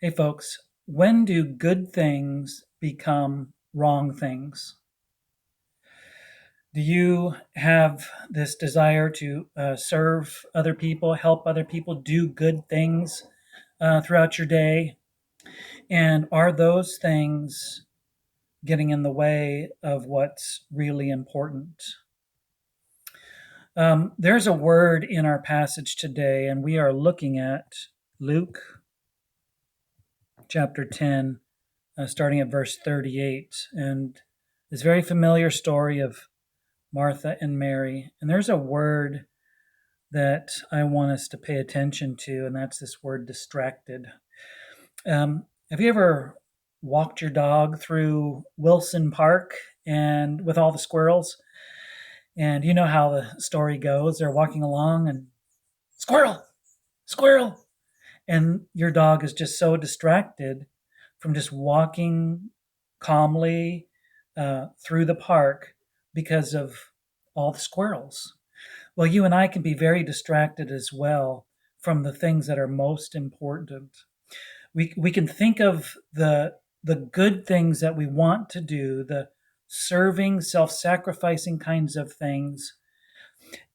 Hey, folks, when do good things become wrong things? Do you have this desire to serve other people, help other people, do good things throughout your day? And are those things getting in the way of what's really important? There's a word in our passage today, and we are looking at Luke chapter 10, starting at verse 38. And this very familiar story of Martha and Mary. And there's a word that I want us to pay attention to, and that's this word distracted. Have you ever walked your dog through Wilson Park and with all the squirrels? And you know how the story goes. They're walking along and squirrel, squirrel. And your dog is just so distracted from just walking calmly through the park because of all the squirrels. Well, you and I can be very distracted as well from the things that are most important. We can think of the good things that we want to do, the serving, self-sacrificing kinds of things,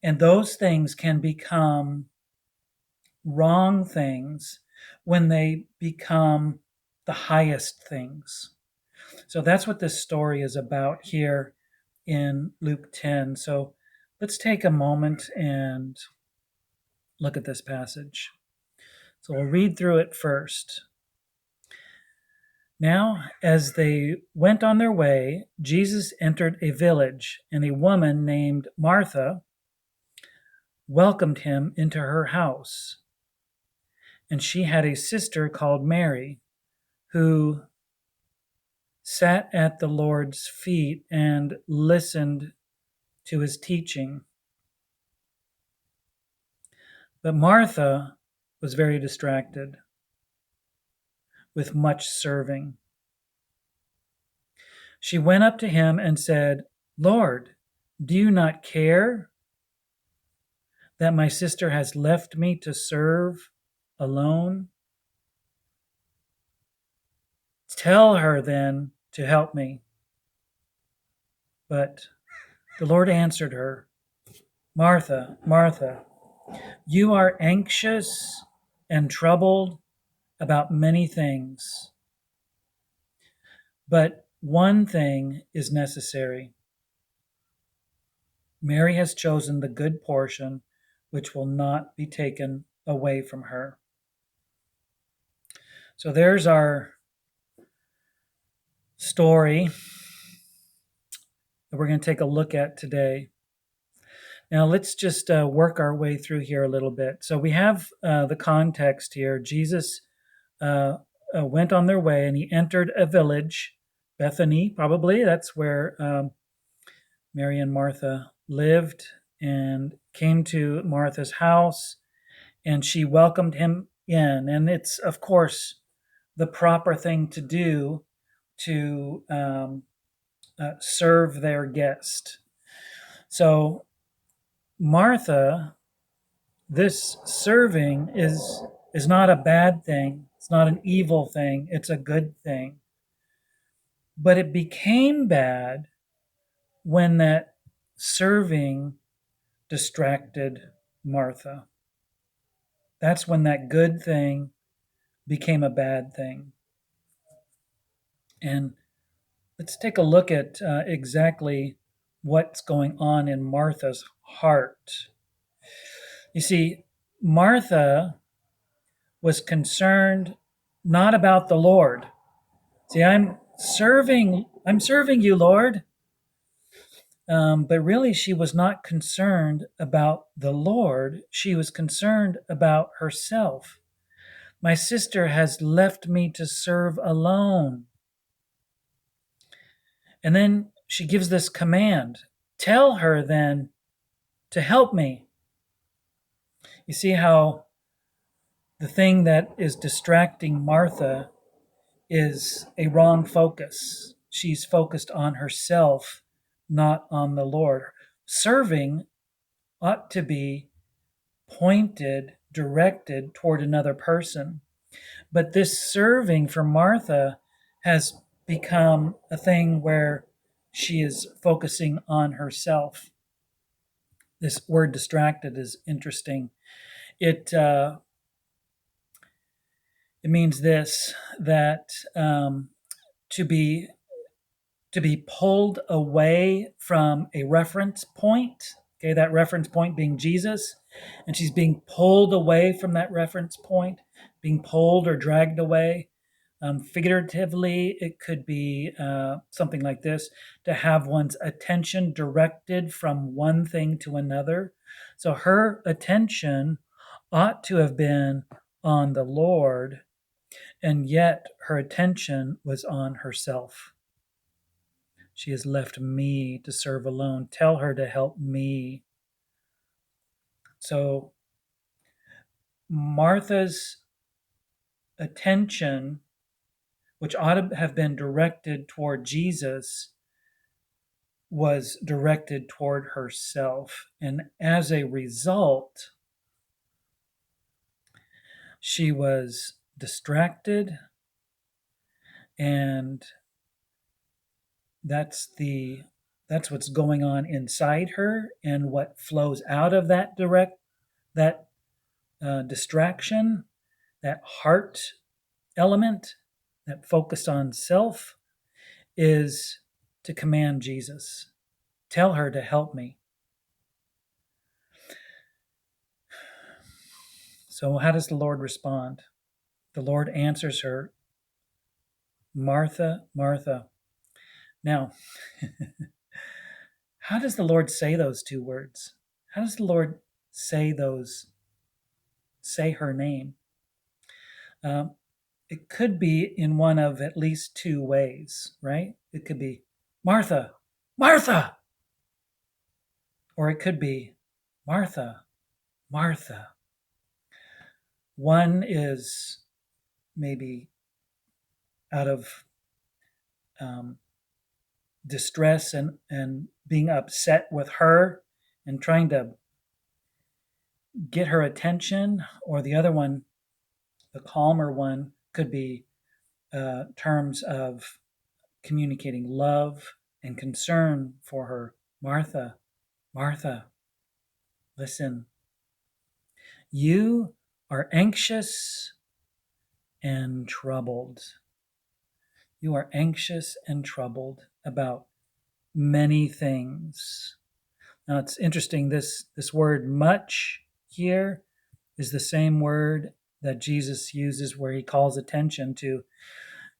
and those things can become wrong things when they become the highest things. So that's what this story is about here in Luke 10. So let's take a moment and look at this passage. So we'll read through it first. Now, as they went on their way, Jesus entered a village, and a woman named Martha welcomed him into her house. And she had a sister called Mary, who sat at the Lord's feet and listened to his teaching. But Martha was very distracted with much serving. She went up to him and said, "Lord, do you not care that my sister has left me to serve alone? Tell her then to help me." But the Lord answered her, "Martha, Martha, you are anxious and troubled about many things, but one thing is necessary. Mary has chosen the good portion, which will not be taken away from her." So there's our story that we're going to take a look at today. Now, let's just work our way through here a little bit. So we have the context here. Jesus went on their way, and he entered a village, Bethany, probably. That's where Mary and Martha lived, and came to Martha's house, and she welcomed him in. And it's, of course, the proper thing to do to serve their guest. So Martha, this serving is not a bad thing. It's not an evil thing. It's a good thing. But it became bad when that serving distracted Martha. That's when that good thing became a bad thing. And let's take a look at exactly what's going on in Martha's heart. You see, Martha was concerned not about the Lord. See, I'm serving you, Lord. But really, she was not concerned about the Lord. She was concerned about herself. My sister has left me to serve alone. And then she gives this command, "Tell her then to help me." You see how the thing that is distracting Martha is a wrong focus. She's focused on herself, not on the Lord. Serving ought to be pointed, directed toward another person. But this serving for Martha has become a thing where she is focusing on herself. This word distracted is interesting. It it means this, that to be pulled away from a reference point. Okay, that reference point being Jesus, and she's being pulled away from that reference point, being pulled or dragged away. Figuratively, it could be something like this: to have one's attention directed from one thing to another. So her attention ought to have been on the Lord, and yet her attention was on herself. She has left me to serve alone. Tell her to help me. So Martha's attention, which ought to have been directed toward Jesus, was directed toward herself. And as a result, she was distracted, and that's what's going on inside her, and what flows out of that distraction, that heart element, that focus on self, is to command Jesus. Tell her to help me. So how does the Lord respond? The Lord answers her, Martha, Martha. Now, how does the Lord say those two words? How does the Lord say her name? It could be in one of at least two ways, right? It could be Martha, Martha. Or it could be Martha, Martha. One is maybe out of distress and being upset with her and trying to get her attention, or the other one, the calmer one, could be terms of communicating love and concern for her. Martha, Martha, listen. You are anxious and troubled. You are anxious and troubled about many things. Now it's interesting, this word much here is the same word that Jesus uses where he calls attention to.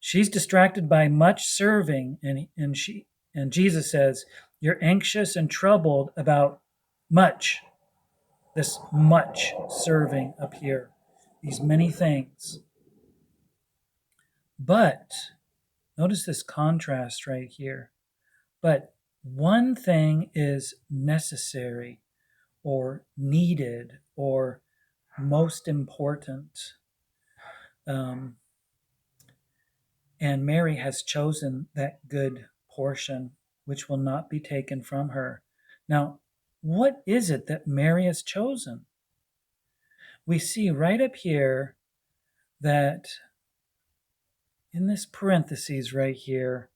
She's distracted by much serving, and Jesus says, you're anxious and troubled about much. This much serving up here, these many things. But notice this contrast right here. But one thing is necessary or needed or most important. And Mary has chosen that good portion, which will not be taken from her. Now, what is it that Mary has chosen? We see right up here that in this parentheses right here,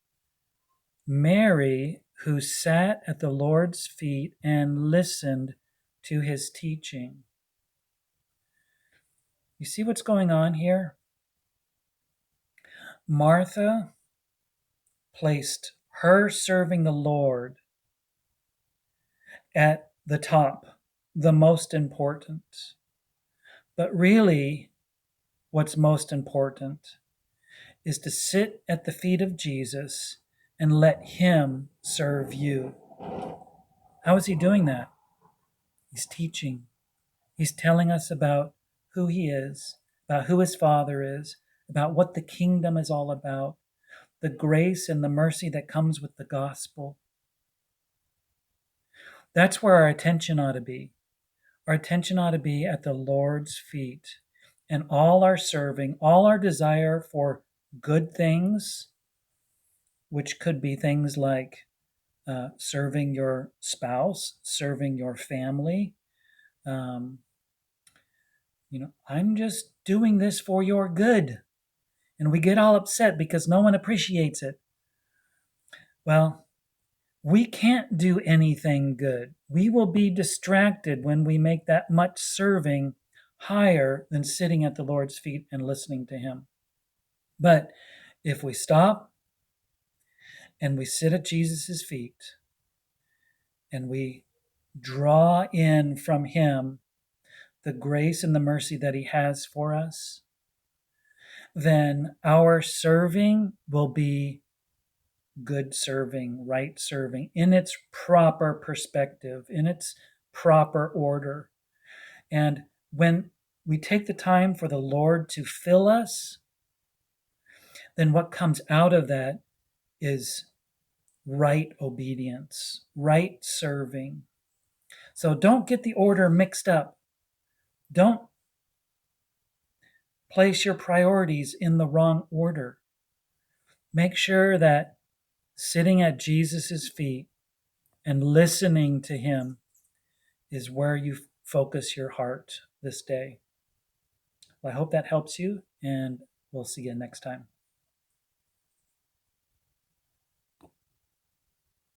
Mary, who sat at the Lord's feet and listened to his teaching. You see what's going on here? Martha placed her serving the Lord at the top, the most important. But really, what's most important is to sit at the feet of Jesus and let him serve you. How is he doing that? He's teaching. He's telling us about who he is, about who his Father is, about what the kingdom is all about, the grace and the mercy that comes with the gospel. That's where our attention ought to be. Our attention ought to be at the Lord's feet, and all our serving, all our desire for good things, which could be things like serving your spouse, serving your family, I'm just doing this for your good. And we get all upset because no one appreciates it. Well, we can't do anything good. We will be distracted when we make that much serving higher than sitting at the Lord's feet and listening to Him. But if we stop and we sit at Jesus' feet and we draw in from Him the grace and the mercy that He has for us, then our serving will be good serving, right serving, in its proper perspective, in its proper order. And when we take the time for the Lord to fill us, then what comes out of that is right obedience, right serving. So don't get the order mixed up. Don't place your priorities in the wrong order. Make sure that sitting at Jesus' feet and listening to Him is where you focus your heart this day. Well, I hope that helps you, and we'll see you next time.